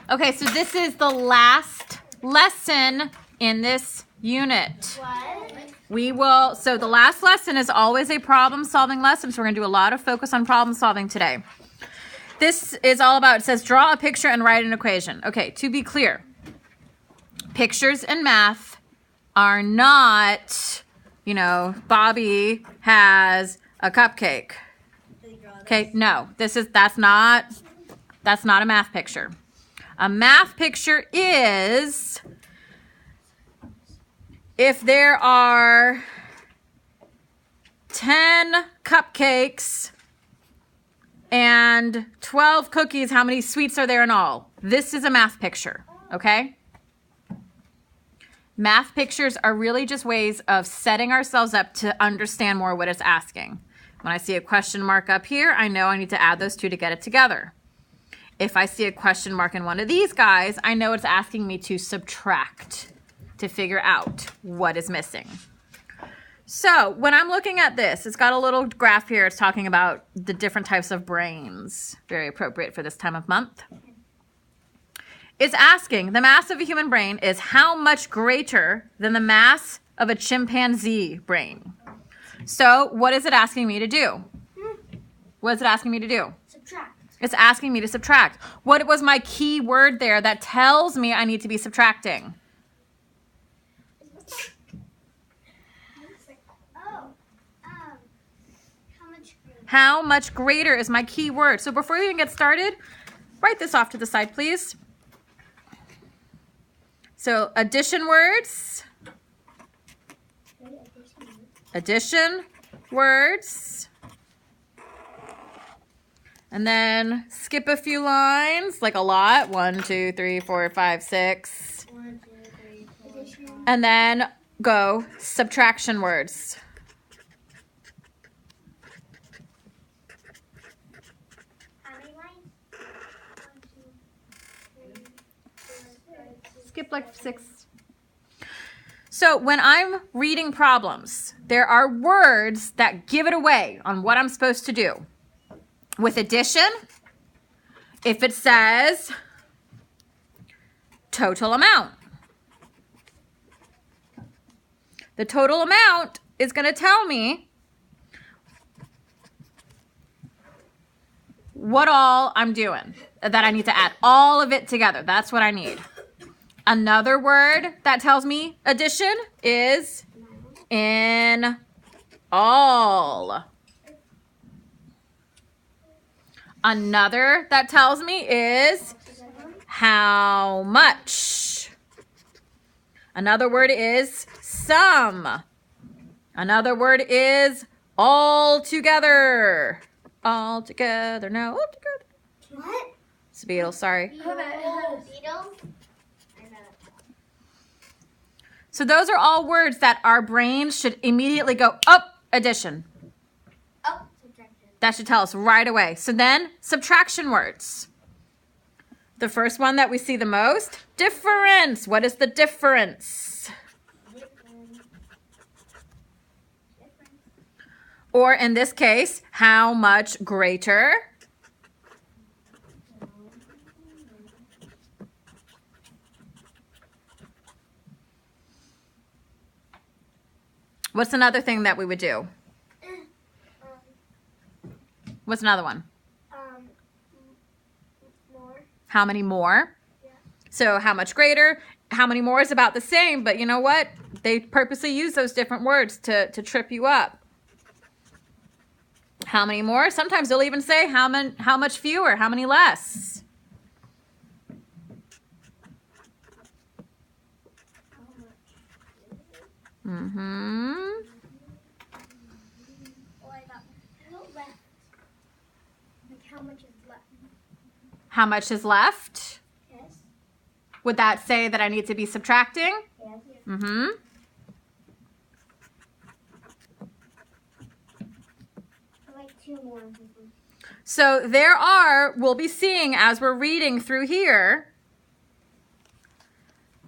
Okay, so this is the last lesson in this unit. What? So the last lesson is always a problem-solving lesson, so we're going to do a lot of focus on problem-solving today. This is all about, it says draw a picture and write an equation. Okay, to be clear, pictures in math are not, you know, Bobby has a cupcake. Okay, no, that's not a math picture. A math picture is if there are 10 cupcakes and 12 cookies, how many sweets are there in all? This is a math picture, okay? Math pictures are really just ways of setting ourselves up to understand more what it's asking. When I see a question mark up here, I know I need to add those two to get it together. If I see a question mark in one of these guys, I know it's asking me to subtract to figure out what is missing. So when I'm looking at this, it's got a little graph here. It's talking about the different types of brains. Very appropriate for this time of month. It's asking, the mass of a human brain is how much greater than the mass of a chimpanzee brain? So what is it asking me to do? What is it asking me to do? Subtract. It's asking me to subtract. What was my key word there that tells me I need to be subtracting? How much greater is my key word? So before we even get started, write this off to the side, please. So addition words. Addition words. And then skip a few lines, like a lot. 1, 2, 3, 4, 5, 6. 1, 2, 3, 4, 5. And then go subtraction words. How many lines? 1, 2, 3, 4, 5, 6. Skip like 6. So when I'm reading problems, there are words that give it away on what I'm supposed to do. With addition, if it says total amount, the total amount is going to tell me what all I'm doing, that I need to add all of it together. That's what I need. Another word that tells me addition is in all. Another that tells me is how much. Another word is sum. Another word is all together. All together. No, all together. What? It's a beetle, sorry. Beetles? So those are all words that our brains should immediately go, up, addition. Oh, subtraction. That should tell us right away. So then, subtraction words. The first one that we see the most, difference. What is the difference? Or in this case, how much greater? What's another thing that we would do? What's another one? More. How many more? Yeah. So how much greater? How many more is about the same, but you know what? They purposely use those different words to trip you up. How many more? Sometimes they'll even say how much fewer, how many less. Mm-hmm. Oh, I got left. Like how much is left? How much is left? Yes. Would that say that I need to be subtracting? Yes. Mm-hmm. Like 2 more. So we'll be seeing as we're reading through here,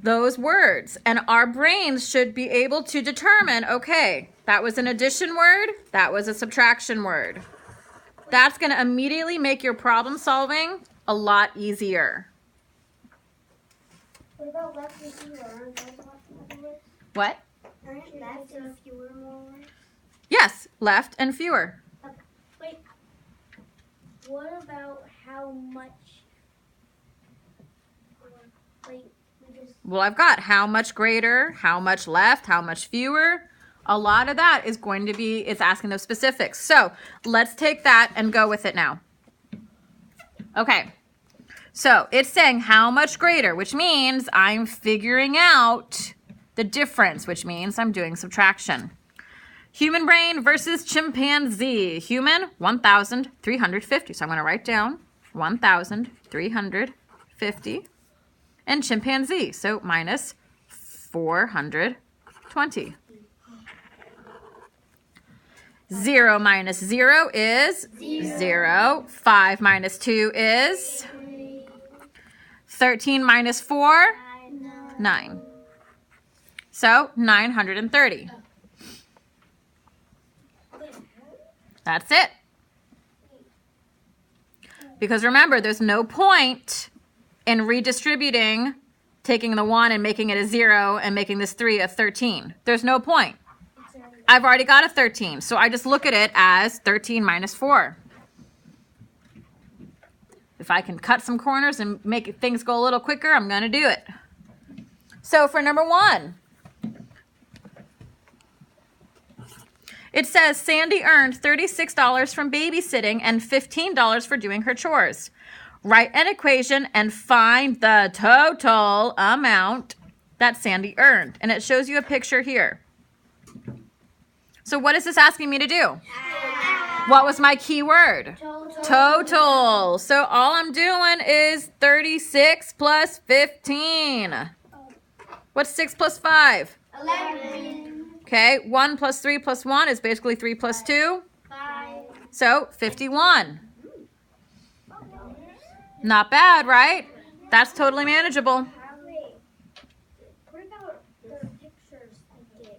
those words. And our brains should be able to determine, okay, that was an addition word, that was a subtraction word. That's going to immediately make your problem solving a lot easier. What about left and fewer? Aren't those lots of words? What? Aren't left and fewer more words? Yes, left and fewer. Wait. What about how much? Wait, we just. Well, I've got how much greater, how much left, how much fewer. A lot of that is going to be, it's asking those specifics. So let's take that and go with it now. Okay. So it's saying how much greater, which means I'm figuring out the difference, which means I'm doing subtraction. Human brain versus chimpanzee. Human, 1,350. So I'm going to write down 1,350. And chimpanzee, so minus 420. 0 minus 0 is 0. 5 minus 2 is 13 minus 4, 9. So 930. That's it. Because remember, there's no point in redistributing, taking the 1 and making it a 0 and making this 3 a 13. There's no point. I've already got a 13, so I just look at it as 13 minus 4. If I can cut some corners and make things go a little quicker, I'm going to do it. So for number 1, it says Sandy earned $36 from babysitting and $15 for doing her chores. Write an equation and find the total amount that Sandy earned. And it shows you a picture here. So what is this asking me to do? What was my key word? Total. So all I'm doing is 36 plus 15. What's 6 plus 5? 11. Okay, 1 plus 3 plus 1 is basically 3 plus 2. 5. So 51. Not bad, right? That's totally manageable. What about the pictures I did?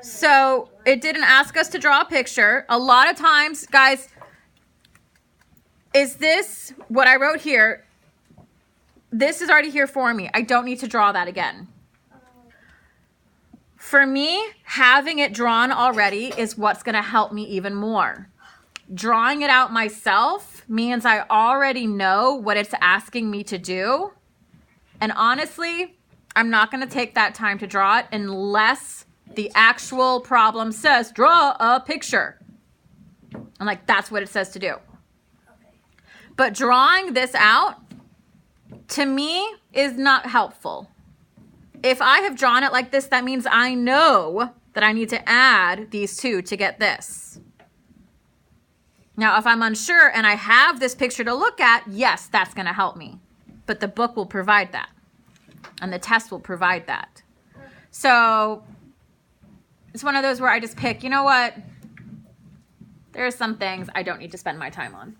So it didn't ask us to draw a picture. A lot of times, guys, is this what I wrote here? This is already here for me. I don't need to draw that again. For me, having it drawn already is what's going to help me even more. Drawing it out myself means I already know what it's asking me to do. And honestly, I'm not going to take that time to draw it unless the actual problem says, draw a picture. I'm like, that's what it says to do. But drawing this out, to me, is not helpful. If I have drawn it like this, that means I know that I need to add these two to get this. Now, if I'm unsure and I have this picture to look at, yes, that's going to help me. But the book will provide that. And the test will provide that. So it's one of those where I just pick, you know what? There are some things I don't need to spend my time on.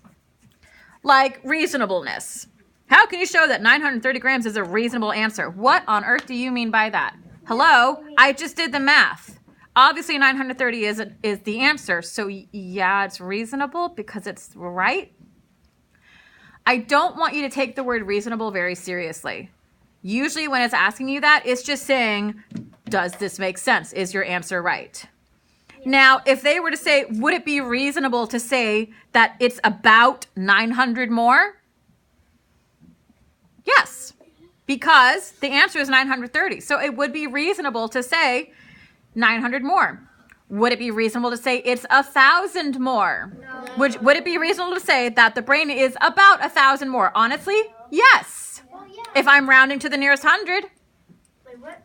Like reasonableness. How can you show that 930 grams is a reasonable answer? What on earth do you mean by that? Hello? I just did the math. Obviously, 930 is the answer. So yeah, it's reasonable because it's right. I don't want you to take the word reasonable very seriously. Usually when it's asking you that, it's just saying, does this make sense? Is your answer right? Now, if they were to say, would it be reasonable to say that it's about 900 more? Yes, because the answer is 930. So it would be reasonable to say 900 more. Would it be reasonable to say it's 1,000 more? No. Would it be reasonable to say that the brain is about 1,000 more? Honestly, yes. Well, yeah. If I'm rounding to the nearest 100. Wait, what?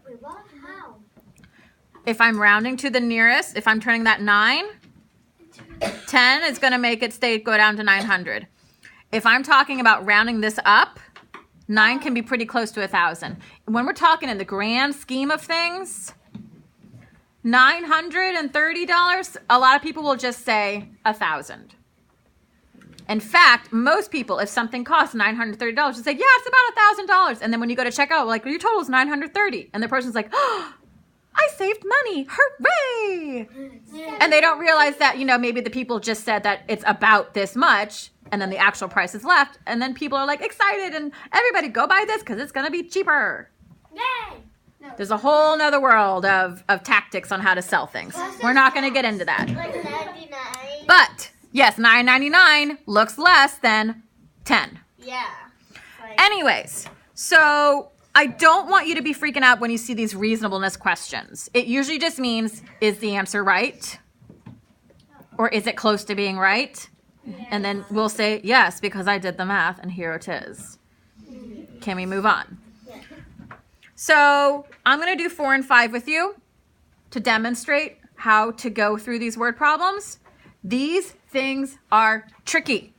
How? If I'm rounding to the nearest, if I'm turning that 9, 10 is going to make it go down to 900. If I'm talking about rounding this up, 9 can be pretty close to 1,000. When we're talking in the grand scheme of things, $930, a lot of people will just say 1,000. In fact, most people, if something costs $930, will say, yeah, it's about $1,000. And then when you go to check out, like, your total is $930. And the person's like, oh, I saved money. Hooray! And they don't realize that, maybe the people just said that it's about this much and then the actual price is left. And then people are like excited and everybody go buy this because it's going to be cheaper. Yay! No. There's a whole nother world of tactics on how to sell things. We're not going to get into that. Like 99. But yes, $9.99 looks less than 10. Yeah. Like, Anyways, so I don't want you to be freaking out when you see these reasonableness questions. It usually just means, is the answer right? Or is it close to being right? And then we'll say, yes, because I did the math and here it is. Can we move on? So I'm going to do 4 and 5 with you to demonstrate how to go through these word problems. These things are tricky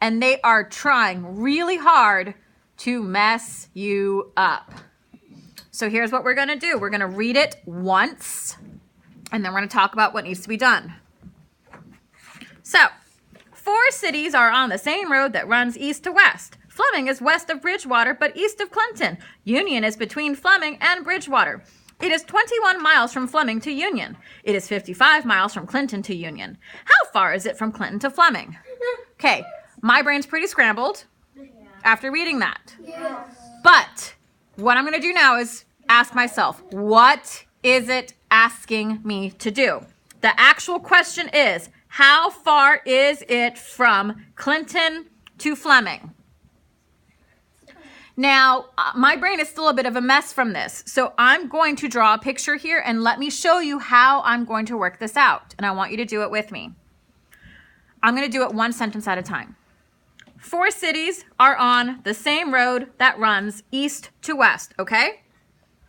and they are trying really hard to mess you up. So here's what we're going to do. We're going to read it once and then we're going to talk about what needs to be done. So 4 cities are on the same road that runs east to west. Fleming is west of Bridgewater, but east of Clinton. Union is between Fleming and Bridgewater. It is 21 miles from Fleming to Union. It is 55 miles from Clinton to Union. How far is it from Clinton to Fleming? Okay, my brain's pretty scrambled after reading that. But what I'm going to do now is ask myself, what is it asking me to do? The actual question is, how far is it from Clinton to Fleming? Now, my brain is still a bit of a mess from this, so I'm going to draw a picture here and let me show you how I'm going to work this out, and I want you to do it with me. I'm going to do it one sentence at a time. 4 cities are on the same road that runs east to west, okay?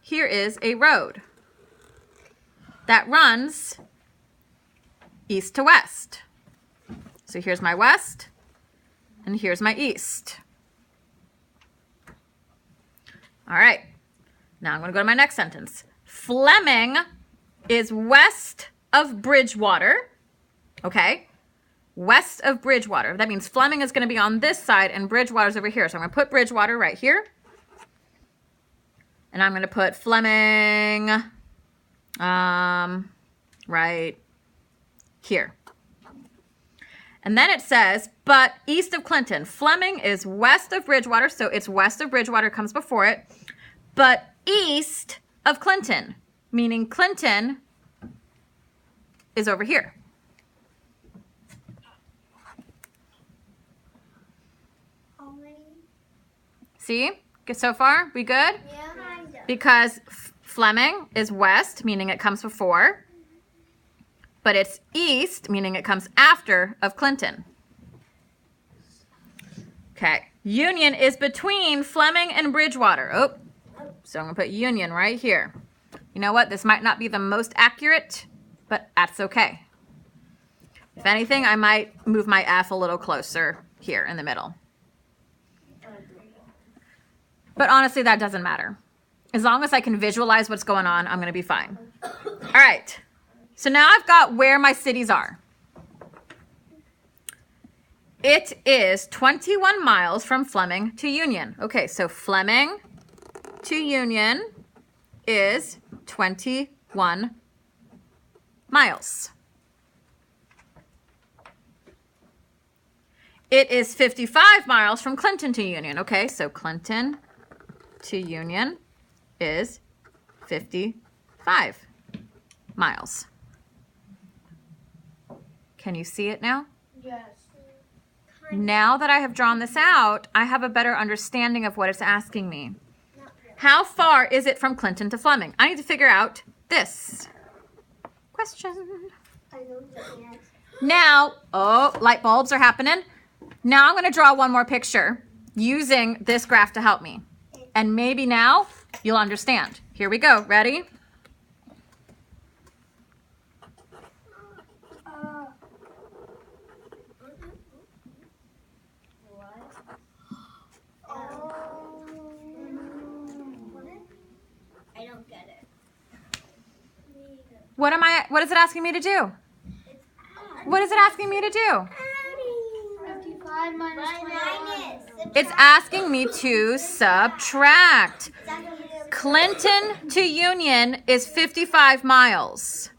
Here is a road that runs east to west. So here's my west, and here's my east. All right, now I'm going to go to my next sentence. Fleming is west of Bridgewater, okay? West of Bridgewater. That means Fleming is going to be on this side and Bridgewater's over here. So I'm going to put Bridgewater right here. And I'm going to put Fleming right here. And then it says, but east of Clinton. Fleming is west of Bridgewater, so it's west of Bridgewater comes before it. But east of Clinton, meaning Clinton is over here. See? Good so far? We good? Yeah. Because Fleming is west, meaning it comes before. But it's east, meaning it comes after of Clinton. Okay. Union is between Fleming and Bridgewater. Oh, so I'm going to put Union right here. You know what? This might not be the most accurate, but that's okay. If anything, I might move my F a little closer here in the middle. But honestly, that doesn't matter. As long as I can visualize what's going on, I'm going to be fine. All right. So now I've got where my cities are. It is 21 miles from Fleming to Union. Okay, so Fleming to Union is 21 miles. It is 55 miles from Clinton to Union. Okay, so Clinton to Union is 55 miles. Can you see it now? Yes. Now that I have drawn this out, I have a better understanding of what it's asking me. How far is it from Clinton to Fleming? I need to figure out this question. I know the answer. Now, oh, light bulbs are happening. Now I'm going to draw one more picture using this graph to help me. And maybe now you'll understand. Here we go. Ready? I don't get it. What is it asking me to do? What is it asking me to do? 55 minus 21. It's asking me to subtract. Clinton to Union is 55 miles.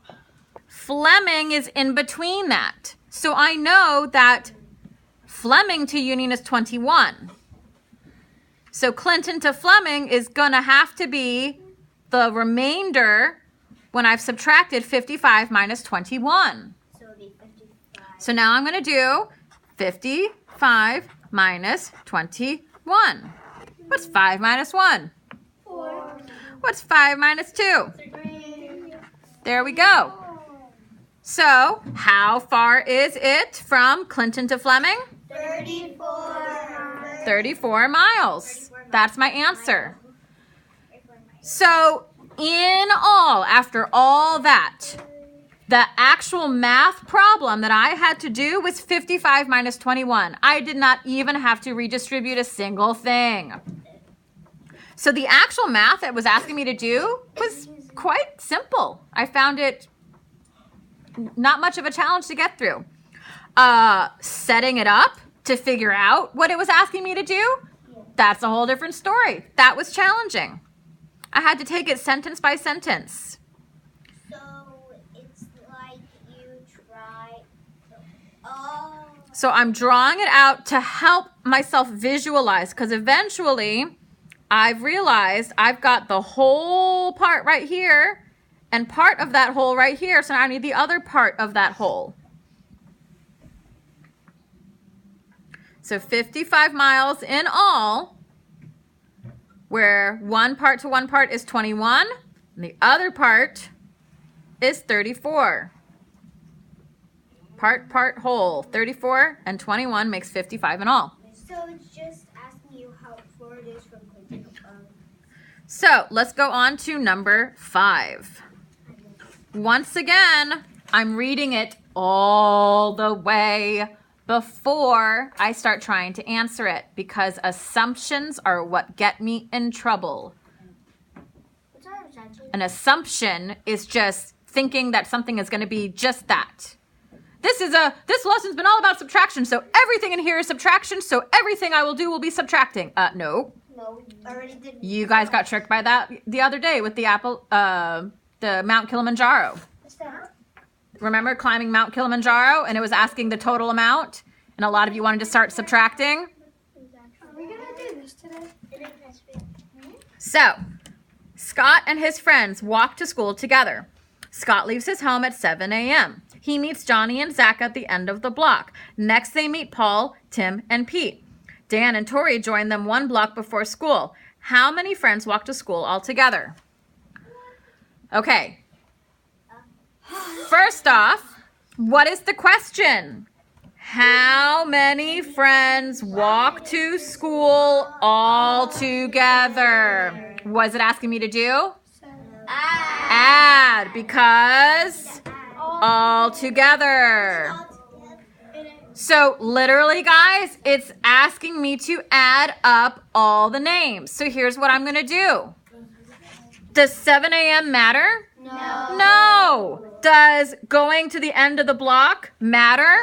Fleming is in between that. So I know that Fleming to Union is 21. So Clinton to Fleming is going to have to be the remainder when I've subtracted 55 minus 21. So it'll be 55. So now I'm going to do 55 minus 21. What's 5 minus 1? 4. What's 5 minus 2? 3. There we go. So how far is it from Clinton to Fleming? 34. 34 miles. That's my answer. So in all, after all that, the actual math problem that I had to do was 55 minus 21. I did not even have to redistribute a single thing. So the actual math it was asking me to do was quite simple. I found it not much of a challenge to get through. Setting it up to figure out what it was asking me to do, that's a whole different story. That was challenging. I had to take it sentence by sentence. So it's like you try. Oh. So I'm drawing it out to help myself visualize, because eventually I've realized I've got the whole part right here and part of that hole right here. So now I need the other part of that hole. So 55 miles in all, where one part to one part is 21, and the other part is 34. Part, whole. 34 and 21 makes 55 in all. So it's just asking you how far it is from Clinton. So let's go on to number 5. Once again, I'm reading it all the way before I start trying to answer it, because assumptions are what get me in trouble. What's our assumption? An assumption is just thinking that something is going to be just that. This lesson's been all about subtraction, so everything in here is subtraction, so everything I will do will be subtracting. No. No, you already did. You guys got tricked by that the other day with the the Mount Kilimanjaro. What's that? Remember climbing Mount Kilimanjaro and it was asking the total amount, and a lot of you wanted to start subtracting? Are we gonna do this today? So, Scott and his friends walk to school together. Scott leaves his home at 7 a.m. He meets Johnny and Zach at the end of the block. Next, they meet Paul, Tim, and Pete. Dan and Tori join them 1 block before school. How many friends walk to school all together? Okay. First off, what is the question? How many friends walk to school all together? Was it asking me to do? Add, because all together. So literally, guys, it's asking me to add up all the names. So here's what I'm going to do. Does 7 a.m. matter? No. No. Does going to the end of the block matter?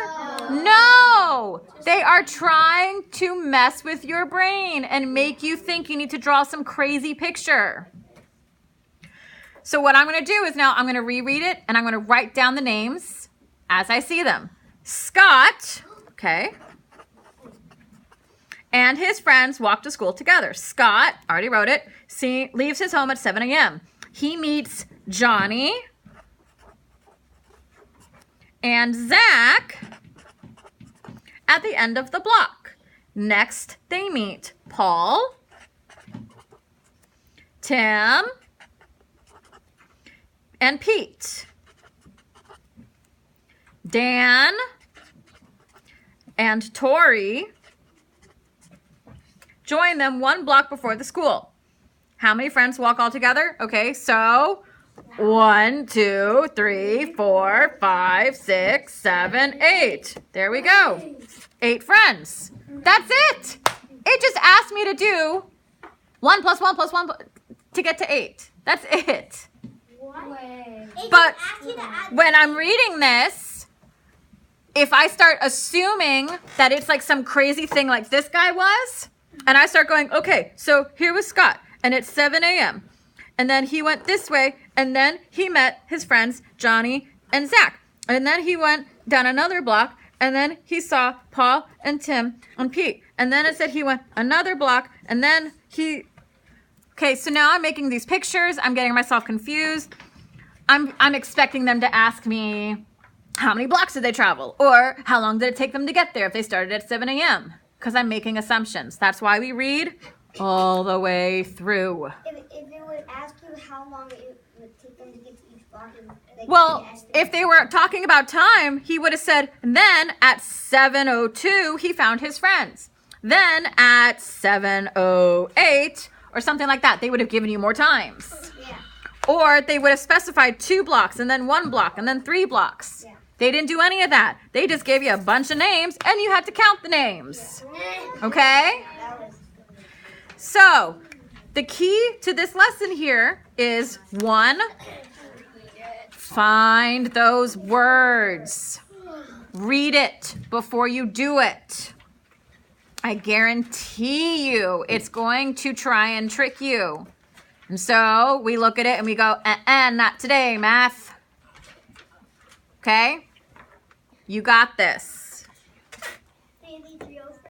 No. They are trying to mess with your brain and make you think you need to draw some crazy picture. So what I'm going to do is now I'm going to reread it and I'm going to write down the names as I see them. Scott, okay, and his friends walk to school together. Scott, already wrote it, leaves his home at 7 a.m. He meets Johnny and Zach at the end of the block. Next, they meet Paul, Tim, and Pete. Dan and Tori join them 1 block before the school. How many friends walk all together? Okay, so 1, 2, 3, 4, 5, 6, 7, 8. There we go. 8 friends. That's it. It just asked me to do 1 plus 1 plus 1 to get to 8. That's it. But when I'm reading this, if I start assuming that it's like some crazy thing like this guy was, and I start going, okay, so here was Scott, and it's 7 a.m. and then he went this way, and then he met his friends Johnny and Zach. And then he went down another block, and then he saw Paul and Tim and Pete. And then it said he went another block, and then he... Okay, so now I'm making these pictures. I'm getting myself confused. I'm expecting them to ask me, how many blocks did they travel? Or how long did it take them to get there if they started at 7 a.m.? Because I'm making assumptions. That's why we read all the way through. If it would ask you how long it would take them to get to each block, Well, if they were talking about time, he would have said, and then at 7:02, he found his friends. Then at 7:08, or something like that, they would have given you more times. Yeah. Or they would have specified 2 blocks, and then 1 block, and then 3 blocks. Yeah. They didn't do any of that. They just gave you a bunch of names, and you had to count the names. Okay? That was So, the key to this lesson here is 1, find those words. Read it before you do it. I guarantee you it's going to try and trick you. And so we look at it and we go, not today, math. Okay? You got this.